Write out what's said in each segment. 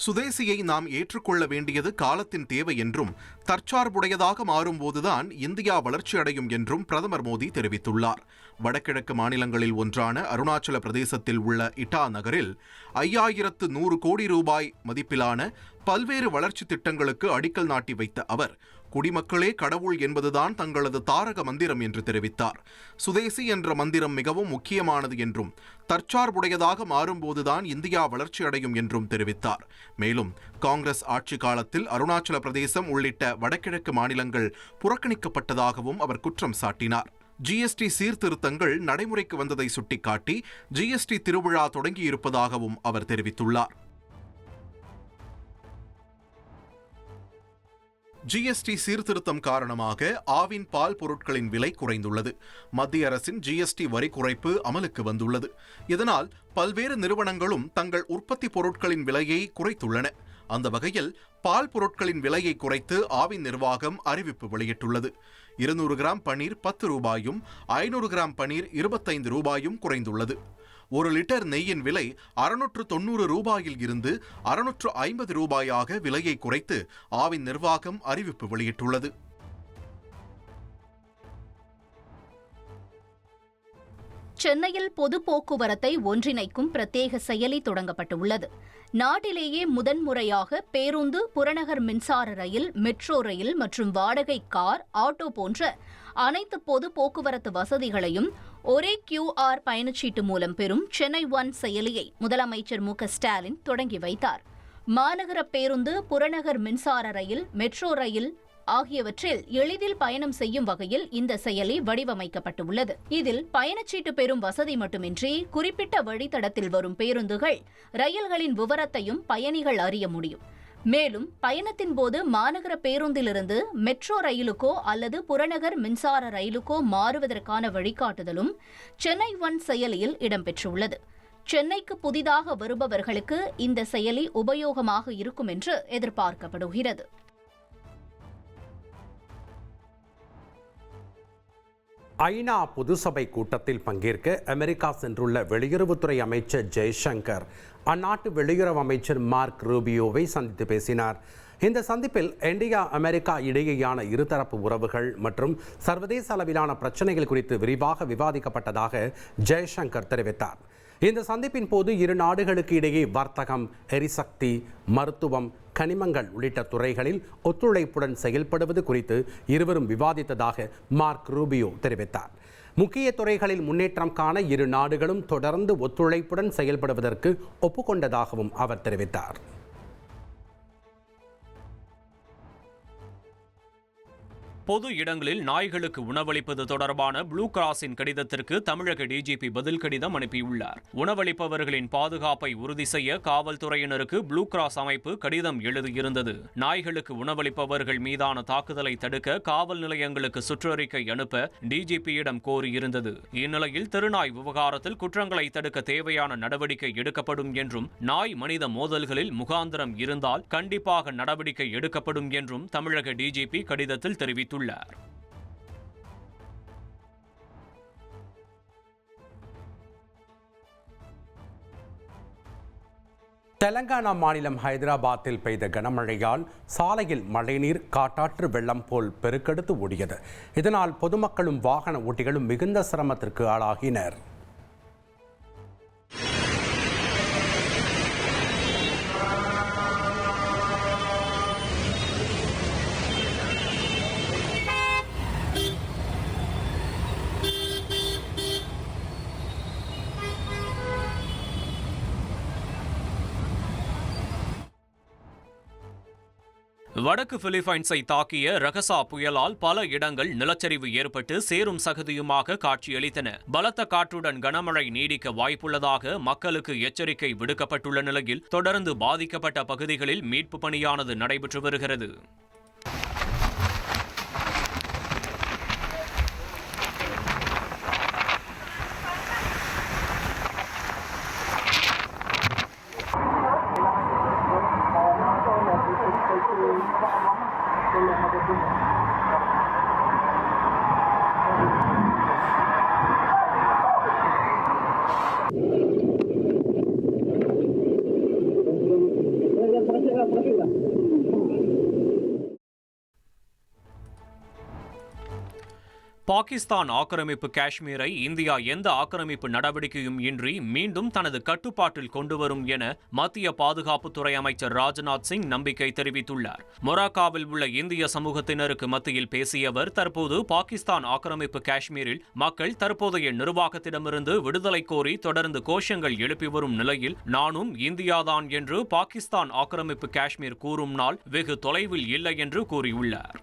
சுதேசியை நாம் ஏற்றுக்கொள்ள வேண்டியது காலத்தின் தேவை என்றும் தற்சார்புடையதாக மாறும்போதுதான் இந்தியா வளர்ச்சியடையும் என்றும் பிரதமர் மோடி தெரிவித்துள்ளார். வடகிழக்கு மாநிலங்களில் ஒன்றான அருணாச்சல பிரதேசத்தில் உள்ள இட்டா நகரில் 5100 கோடி ரூபாய் மதிப்பிலான பல்வேறு வளர்ச்சி திட்டங்களுக்கு அடிக்கல் நாட்டி வைத்த அவர், குடிமக்களே கடவுள் என்பதுதான் தங்களது தாரக மந்திரம் என்று தெரிவித்தார். சுதேசி என்ற மந்திரம் மிகவும் முக்கியமானது என்றும் தற்சார்புடையதாக மாறும்போதுதான் இந்தியா வளர்ச்சியடையும் என்றும் தெரிவித்தார். மேலும் காங்கிரஸ் ஆட்சி காலத்தில் அருணாச்சல பிரதேசம் உள்ளிட்ட வடகிழக்கு மாநிலங்கள் புறக்கணிக்கப்பட்டதாகவும் அவர் குற்றம் சாட்டினார். ஜிஎஸ்டி சீர்திருத்தங்கள் நடைமுறைக்கு வந்ததை சுட்டிக்காட்டி ஜிஎஸ்டி திருவிழா தொடங்கியிருப்பதாகவும் அவர் தெரிவித்துள்ளார். ஜிஎஸ்டி சீர்திருத்தம் காரணமாக ஆவின் பால் பொருட்களின் விலை குறைந்துள்ளது. மத்திய அரசின் ஜிஎஸ்டி வரி குறைப்பு அமலுக்கு வந்துள்ளது. இதனால் பல்வேறு நிறுவனங்களும் தங்கள் உற்பத்தி பொருட்களின் விலையை குறைத்துள்ளன. அந்த வகையில் பால் பொருட்களின் விலையை குறைத்து ஆவின் நிர்வாகம் அறிவிப்பு வெளியிட்டுள்ளது. 200 கிராம் பனீர் 10 ரூபாயும் 500 கிராம் பனீர் 25 ரூபாயும் குறைந்துள்ளது. 1 லிட்டர் நெய்யின் விலை 690 ரூபாயில் இருந்து 650 ரூபாயாக விலையை குறைத்து ஆவின் நிர்வாகம் அறிவிப்பு வெளியிட்டுள்ளது. சென்னையில் பொது போக்குவரத்தை ஒன்றிணைக்கும் பிரத்யேக செயலி தொடங்கப்பட்டுள்ளது. நாட்டிலேயே முதன்முறையாக பேருந்து, புறநகர் மின்சார ரயில், மெட்ரோ ரயில் மற்றும் வாடகை கார், ஆட்டோ போன்ற அனைத்து பொது போக்குவரத்து வசதிகளையும் ஒரே QR பயணச்சீட்டு மூலம் பெறும் சென்னை ஒன் செயலியை முதலமைச்சர் மு.க.ஸ்டாலின் தொடங்கி வைத்தார். மாநகர பேருந்து, புறநகர் மின்சார ரயில், மெட்ரோ ரயில் ஆகியவற்றில் எளிதில் பயணம் செய்யும் வகையில் இந்த செயலி வடிவமைக்கப்பட்டுள்ளது. இதில் பயணச்சீட்டு பெறும் வசதி மட்டுமின்றி குறிப்பிட்ட வழித்தடத்தில் வரும் பேருந்துகள், ரயில்களின் விவரத்தையும் பயணிகள் அறிய முடியும். மேலும் பயணத்தின் போது மாநகர பேருந்திலிருந்து மெட்ரோ ரயிலுக்கோ அல்லது புறநகர் மின்சார ரயிலுக்கோ மாறுவதற்கான வழிகாட்டுதலும் சென்னை ஒன் செயலியில் இடம்பெற்றுள்ளது. சென்னைக்கு புதிதாக வருபவர்களுக்கு இந்த செயலி உபயோகமாக இருக்கும் என்று எதிர்பார்க்கப்படுகிறது. ஐநா பொதுசபை கூட்டத்தில் பங்கேற்க அமெரிக்கா சென்றுள்ள வெளியுறவுத்துறை அமைச்சர் ஜெய்சங்கர் அந்நாட்டு வெளியுறவு அமைச்சர் மார்க் ரூபியோவை சந்தித்து பேசினார். இந்த சந்திப்பில் இந்தியா அமெரிக்கா இடையேயான இருதரப்பு உறவுகள் மற்றும் சர்வதேச அளவிலான பிரச்சினைகள் குறித்து விரிவாக விவாதிக்கப்பட்டதாக ஜெய்சங்கர் தெரிவித்தார். இந்த சந்திப்பின் போது இரு நாடுகளுக்கு இடையே வர்த்தகம், எரிசக்தி, மருத்துவம், கனிமங்கள் உள்ளிட்ட துறைகளில் ஒத்துழைப்புடன் செயல்படுவது குறித்து இருவரும் விவாதித்ததாக மார்க் ரூபியோ தெரிவித்தார். முக்கிய துறைகளில் முன்னேற்றம் காண இரு நாடுகளும் தொடர்ந்து ஒத்துழைப்புடன் செயல்படுவதற்கு ஒப்புக்கொண்டதாகவும் அவர் தெரிவித்தார். பொது இடங்களில் நாய்களுக்கு உணவளிப்பது தொடர்பான ப்ளூ கிராஸின் கடிதத்திற்கு தமிழக டிஜிபி பதில் கடிதம் அனுப்பியுள்ளார். உணவளிப்பவர்களின் பாதுகாப்பை உறுதி செய்ய காவல்துறையினருக்கு ப்ளூ கிராஸ் அமைப்பு கடிதம் எழுதியிருந்தது. நாய்களுக்கு உணவளிப்பவர்கள் மீதான தாக்குதலை தடுக்க காவல் நிலையங்களுக்கு சுற்றறிக்கை அனுப்ப டிஜிபியிடம் கோரியிருந்தது. இந்நிலையில் திருநாய் விவகாரத்தில் குற்றங்களை தடுக்க தேவையான நடவடிக்கை எடுக்கப்படும் என்றும், நாய் மனித மோதல்களில் முகாந்திரம் இருந்தால் கண்டிப்பாக நடவடிக்கை எடுக்கப்படும் என்றும் தமிழக டிஜிபி கடிதத்தில் தெரிவித்தார். தெலங்கானா மாநிலம் ஹைதராபாத்தில் பெய்த கனமழையால் சாலையில் மழைநீர் காட்டாற்று வெள்ளம் போல் பெருக்கெடுத்து ஓடியது. இதனால் பொதுமக்களும் வாகன ஓட்டிகளும் மிகுந்த சிரமத்திற்கு ஆளாகினர். வடக்கு பிலிப்பைன்ஸை தாக்கிய ரகசா புயலால் பல இடங்கள் நிலச்சரிவு ஏற்பட்டு சேரும் சகதியுமாக காட்சியளித்தன. பலத்த காற்றுடன் கனமழை நீடிக்க வாய்ப்புள்ளதாக மக்களுக்கு எச்சரிக்கை விடுக்கப்பட்டுள்ள நிலையில் தொடர்ந்து பாதிக்கப்பட்ட பகுதிகளில் மீட்பு பணியானது நடைபெற்று வருகிறது. பாகிஸ்தான் ஆக்கிரமிப்பு காஷ்மீரை இந்தியா எந்த ஆக்கிரமிப்பு நடவடிக்கையும் இன்றி மீண்டும் தனது கட்டுப்பாட்டில் கொண்டு வரும் என மத்திய பாதுகாப்புத்துறை அமைச்சர் ராஜ்நாத் சிங் நம்பிக்கை தெரிவித்துள்ளார். மொராக்காவில் உள்ள இந்திய சமூகத்தினருக்கு மத்தியில் பேசிய அவர், தற்போது பாகிஸ்தான் ஆக்கிரமிப்பு காஷ்மீரில் மக்கள் தற்போதைய நிர்வாகத்திடமிருந்து விடுதலை கோரி தொடர்ந்து கோஷங்கள் எழுப்பி வரும் நிலையில் நானும் இந்தியாதான் என்று பாகிஸ்தான் ஆக்கிரமிப்பு காஷ்மீர் கூறும் நாள் வெகு தொலைவில் இல்லை என்று கூறியுள்ளார்.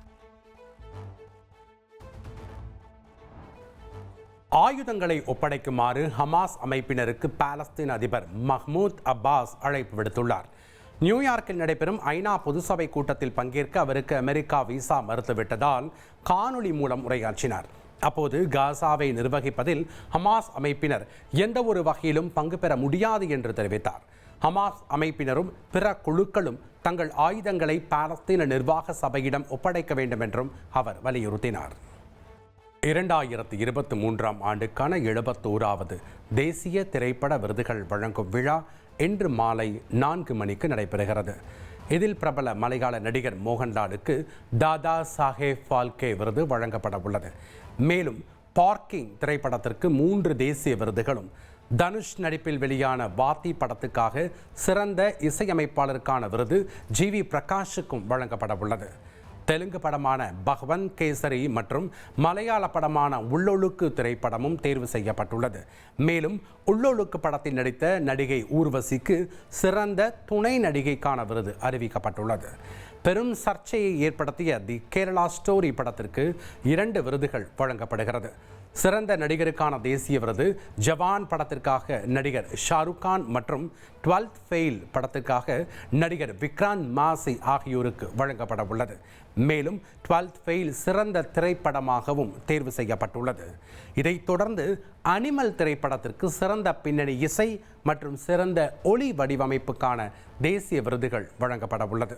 ஆயுதங்களை ஒப்படைக்குமாறு ஹமாஸ் அமைப்பினருக்கு பாலஸ்தீன் அதிபர் மஹ்மூத் அப்பாஸ் அழைப்பு விடுத்துள்ளார். நியூயார்க்கில் நடைபெறும் ஐநா பொதுசபை கூட்டத்தில் பங்கேற்க அவருக்கு அமெரிக்கா விசா மறுத்துவிட்டதால் காணொலி மூலம் உரையாற்றினார். அப்போது காசாவை நிர்வகிப்பதில் ஹமாஸ் அமைப்பினர் எந்த ஒரு வகையிலும் பங்கு பெற முடியாது என்று தெரிவித்தார். ஹமாஸ் அமைப்பினரும் பிற குழுக்களும் தங்கள் ஆயுதங்களை பாலஸ்தீன நிர்வாக சபையிடம் ஒப்படைக்க வேண்டும் என்றும் அவர் வலியுறுத்தினார். 2023 ஆண்டுக்கான 71வது தேசிய திரைப்பட விருதுகள் வழங்கும் விழா இன்று மாலை 4 மணிக்கு நடைபெறுகிறது. இதில் பிரபல மலையாள நடிகர் மோகன்லாலுக்கு தாதா சாஹேப் ஃபால்கே விருது வழங்கப்பட உள்ளது. மேலும் பார்க்கிங் திரைப்படத்திற்கு 3 தேசிய விருதுகளும், தனுஷ் நடிப்பில் வெளியான வாத்தி படத்துக்காக சிறந்த இசையமைப்பாளருக்கான விருது ஜிவி பிரகாஷுக்கும் வழங்கப்பட உள்ளது. தெலுங்கு படமான பகவன் கேசரி மற்றும் மலையாள படமான உள்ளொழுக்கு திரைப்படமும் தேர்வு செய்யப்பட்டுள்ளது. மேலும் உள்ளொழுக்கு படத்தில் நடித்த நடிகை ஊர்வசிக்கு சிறந்த துணை நடிகைக்கான விருது அறிவிக்கப்பட்டுள்ளது. பெரும் சர்ச்சையை ஏற்படுத்திய தி கேரளா ஸ்டோரி படத்திற்கு 2 விருதுகள் வழங்கப்படுகிறது. சிறந்த நடிகருக்கான தேசிய விருது ஜவான் படத்திற்காக நடிகர் ஷாருக் கான் மற்றும் 12th ஃபெயில் படத்திற்காக நடிகர் விக்ராந்த் மாசி ஆகியோருக்கு வழங்கப்பட உள்ளது. மேலும் 12th ஃபெயில் சிறந்த திரைப்படமாகவும் தேர்வு செய்யப்பட்டுள்ளது. இதைத் தொடர்ந்து அனிமல் திரைப்படத்திற்கு சிறந்த பின்னணி இசை மற்றும் சிறந்த ஒளி வடிவமைப்புக்கான தேசிய விருதுகள் வழங்கப்பட உள்ளது.